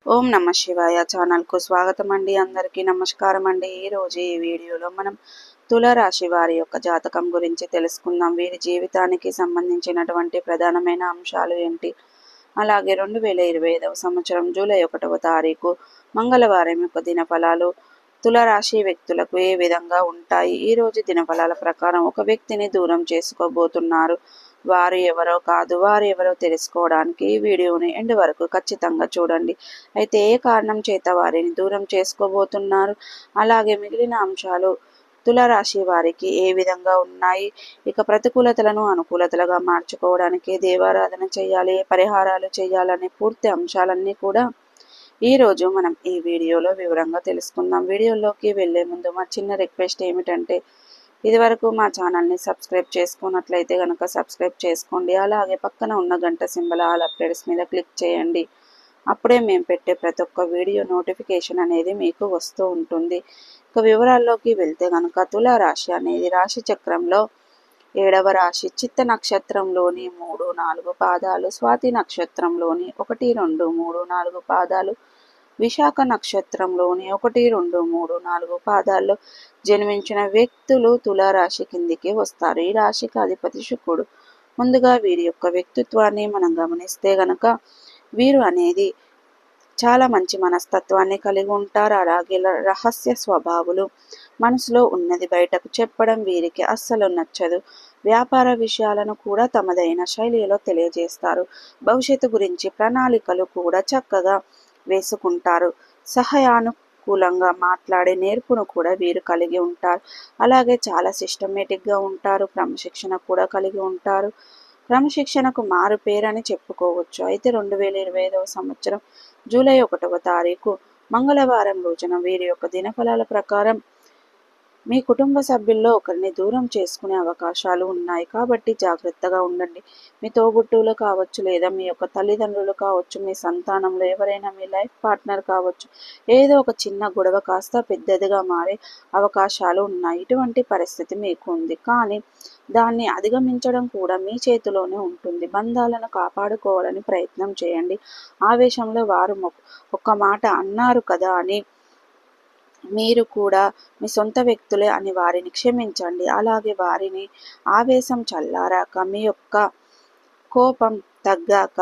ఓం నమ శివాయ ఛానల్కు స్వాగతం అండి. అందరికీ నమస్కారం అండి. ఈరోజు ఈ వీడియోలో మనం తులారాశి వారి యొక్క జాతకం గురించి తెలుసుకుందాం. వీరి జీవితానికి సంబంధించినటువంటి ప్రధానమైన అంశాలు ఏంటి, అలాగే 2025వ సంవత్సరం జూలై 1వ తారీఖు మంగళవారం యొక్క దినఫలాలు తులారాశి వ్యక్తులకు ఏ విధంగా ఉంటాయి. ఈరోజు దినఫలాల ప్రకారం ఒక వ్యక్తిని దూరం చేసుకోబోతున్నారు. వారు ఎవరో కాదు, వారు ఎవరో తెలుసుకోవడానికి ఈ వీడియోని ఎండ్ వరకు ఖచ్చితంగా చూడండి. అయితే ఏ కారణం చేత వారిని దూరం చేసుకోబోతున్నారు, అలాగే మిగిలిన అంశాలు తులారాశి వారికి ఏ విధంగా ఉన్నాయి, ఇక ప్రతికూలతలను అనుకూలతలుగా మార్చుకోవడానికి దేవారాధన చేయాలి, ఏ పరిహారాలు చేయాలనే పూర్తి అంశాలన్నీ కూడా ఈరోజు మనం ఈ వీడియోలో వివరంగా తెలుసుకుందాం. వీడియోలోకి వెళ్ళే ముందు మా చిన్న రిక్వెస్ట్ ఏమిటంటే, ఇదివరకు మా ఛానల్ని సబ్స్క్రైబ్ చేసుకున్నట్లయితే కనుక సబ్స్క్రైబ్ చేసుకోండి. అలాగే పక్కన ఉన్న గంట సింబల్ ఆల్ అప్డేట్స్ మీద క్లిక్ చేయండి. అప్పుడే మేము పెట్టే ప్రతి ఒక్క వీడియో నోటిఫికేషన్ అనేది మీకు వస్తూ ఉంటుంది. ఇక వివరాల్లోకి వెళ్తే కనుక తులారాశి అనేది రాశి చక్రంలో 7వ రాశి. చిత్త నక్షత్రంలోని 3, 4 పాదాలు, స్వాతి నక్షత్రంలోని 1, 2, 3, 4 పాదాలు, విశాఖ నక్షత్రంలోని 1, 2, 3, 4 పాదాల్లో జన్మించిన వ్యక్తులు తులారాశి కిందికి వస్తారు. ఈ రాశికి అధిపతి శుక్రుడు. ముందుగా వీరి యొక్క వ్యక్తిత్వాన్ని మనం గమనిస్తే గనక వీరు అనేది చాలా మంచి మనస్తత్వాన్ని కలిగి ఉంటారు. అలాగే రహస్య స్వభావులు, మనసులో ఉన్నది బయటకు చెప్పడం వీరికి అస్సలు నచ్చదు. వ్యాపార విషయాలను కూడా తమదైన శైలిలో తెలియజేస్తారు. భవిష్యత్తు గురించి ప్రణాళికలు కూడా చక్కగా వేసుకుంటారు. సహాయానుకూలంగా మాట్లాడే నేర్పును కూడా వీరు కలిగి ఉంటారు. అలాగే చాలా సిస్టమేటిక్గా ఉంటారు. క్రమశిక్షణ కూడా కలిగి ఉంటారు. క్రమశిక్షణకు మారు పేరని చెప్పుకోవచ్చు. అయితే 2025వ సంవత్సరం జూలై 1వ తారీఖు మంగళవారం రోజున వీరి యొక్క దినఫలాల ప్రకారం మీ కుటుంబ సభ్యుల్లో ఒకరిని దూరం చేసుకునే అవకాశాలు ఉన్నాయి. కాబట్టి జాగ్రత్తగా ఉండండి. మీ తోబుట్టువులు కావచ్చు, లేదా మీ యొక్క తల్లిదండ్రులు కావచ్చు, మీ సంతానంలో ఎవరైనా, మీ లైఫ్ పార్ట్నర్ కావచ్చు, ఏదో ఒక చిన్న గొడవ కాస్త పెద్దదిగా మారే అవకాశాలు ఉన్నాయి. ఇటువంటి పరిస్థితి మీకు ఉంది, కానీ దాన్ని అధిగమించడం కూడా మీ చేతిలోనే ఉంటుంది. బంధాలను కాపాడుకోవాలని ప్రయత్నం చేయండి. ఆవేశంలో వారు ఒక్క మాట అన్నారు కదా అని మీరు కూడా మీ సొంత వ్యక్తులే అని వారిని క్షమించండి. అలాగే వారిని ఆవేశం చల్లారాక, మీ యొక్క కోపం తగ్గాక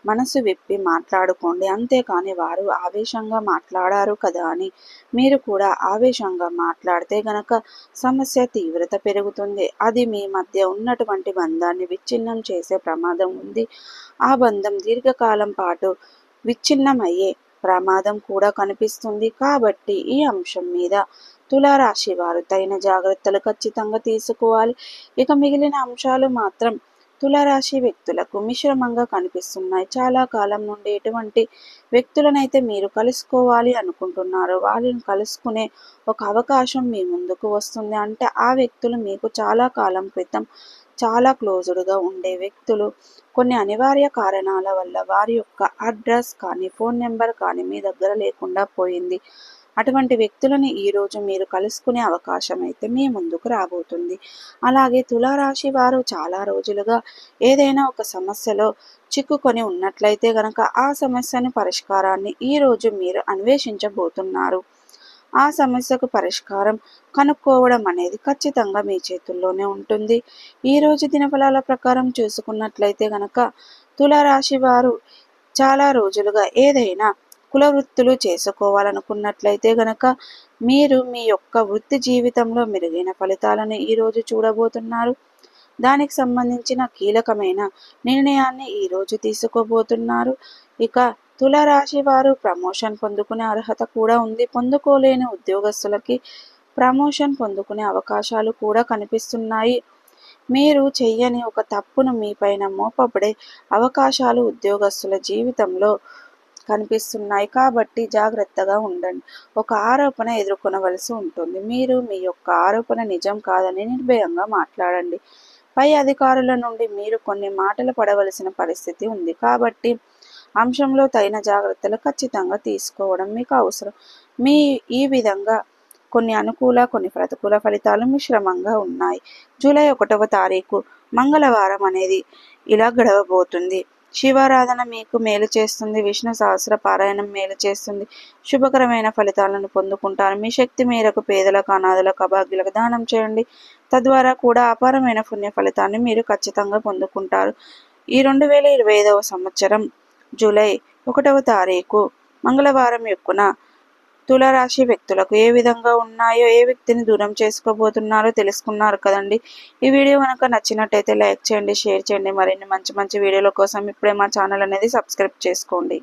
మనసు విప్పి మాట్లాడుకోండి. అంతేకాని వారు ఆవేశంగా మాట్లాడారు కదా అని మీరు కూడా ఆవేశంగా మాట్లాడితే గనక సమస్య తీవ్రత పెరుగుతుంది. అది మీ మధ్య ఉన్నటువంటి బంధాన్ని విచ్ఛిన్నం చేసే ప్రమాదం ఉంది. ఆ బంధం దీర్ఘకాలం పాటు విచ్ఛిన్నమయ్యే ప్రమాదం కూడా కనిపిస్తుంది. కాబట్టి ఈ అంశం మీద తులారాశి వారు తగిన జాగ్రత్తలు ఖచ్చితంగా తీసుకోవాలి. ఇక మిగిలిన అంశాలు మాత్రం తులారాశి వ్యక్తులకు మిశ్రమంగా కనిపిస్తున్నాయి. చాలా కాలం నుండి ఎటువంటి వ్యక్తులనైతే మీరు కలుసుకోవాలి అనుకుంటున్నారో వాళ్ళని కలుసుకునే ఒక అవకాశం మీ ముందుకు వస్తుంది. అంటే ఆ వ్యక్తులు మీకు చాలా కాలం క్రితం చాలా క్లోజ్డ్గా ఉండే వ్యక్తులు. కొన్ని అనివార్య కారణాల వల్ల వారి యొక్క అడ్రస్ కానీ, ఫోన్ నెంబర్ కానీ మీ దగ్గర లేకుండా పోయింది. అటువంటి వ్యక్తులను ఈరోజు మీరు కలుసుకునే అవకాశం అయితే మీ ముందుకు రాబోతుంది. అలాగే తులారాశి వారు చాలా రోజులుగా ఏదైనా ఒక సమస్యలో చిక్కుకొని ఉన్నట్లయితే గనక ఆ సమస్యని పరిష్కారాన్ని ఈరోజు మీరు అన్వేషించబోతున్నారు. ఆ సమస్యకు పరిష్కారం కనుక్కోవడం అనేది ఖచ్చితంగా మీ చేతుల్లోనే ఉంటుంది. ఈరోజు దినఫలాల ప్రకారం చూసుకున్నట్లయితే గనక తులారాశి వారు చాలా రోజులుగా ఏదైనా కుల వృత్తులు చేసుకోవాలనుకున్నట్లయితే గనక మీరు మీ యొక్క వృత్తి జీవితంలో మెరుగైన ఫలితాలను ఈరోజు చూడబోతున్నారు. దానికి సంబంధించిన కీలకమైన నిర్ణయాన్ని ఈరోజు తీసుకోబోతున్నారు. ఇక తులారాశి వారు ప్రమోషన్ పొందుకునే అర్హత కూడా ఉంది. పొందుకోలేని ఉద్యోగస్తులకి ప్రమోషన్ పొందుకునే అవకాశాలు కూడా కనిపిస్తున్నాయి. మీరు చెయ్యని ఒక తప్పును మీపైన మోపబడే అవకాశాలు ఉద్యోగస్తుల జీవితంలో కనిపిస్తున్నాయి. కాబట్టి జాగ్రత్తగా ఉండండి. ఒక ఆరోపణ ఎదుర్కొనవలసి ఉంటుంది. మీరు మీ యొక్క ఆరోపణ నిజం కాదని నిర్భయంగా మాట్లాడండి. పై అధికారుల నుండి మీరు కొన్ని మాటలు పడవలసిన పరిస్థితి ఉంది. కాబట్టి అంశంలో తగిన జాగ్రత్తలు ఖచ్చితంగా తీసుకోవడం మీకు అవసరం. ఈ విధంగా కొన్ని అనుకూల, కొన్ని ప్రతికూల ఫలితాలు మిశ్రమంగా ఉన్నాయి. జూలై 1వ తారీఖు మంగళవారం అనేది ఇలా గడవబోతుంది. శివారాధన మీకు మేలు చేస్తుంది. విష్ణు సహస్ర పారాయణం మేలు చేస్తుంది. శుభకరమైన ఫలితాలను పొందుకుంటారు. మీ శక్తి మేరకు పేదలకు, అనాథులకు, అభాగ్యులకు దానం చేయండి. తద్వారా కూడా అపారమైన పుణ్య ఫలితాన్ని మీరు ఖచ్చితంగా పొందుకుంటారు. ఈ 2025వ సంవత్సరం జూలై 1వ తారీఖు మంగళవారం యొక్కన తులారాశి వ్యక్తులకు ఏ విధంగా ఉన్నాయో, ఏ వ్యక్తిని దూరం చేసుకోబోతున్నారో తెలుసుకున్నారు కదండి. ఈ వీడియో కనుక నచ్చినట్టయితే లైక్ చేయండి, షేర్ చేయండి. మరిన్ని మంచి మంచి వీడియోల కోసం ఇప్పుడే మా ఛానల్ అనేది సబ్స్క్రైబ్ చేసుకోండి.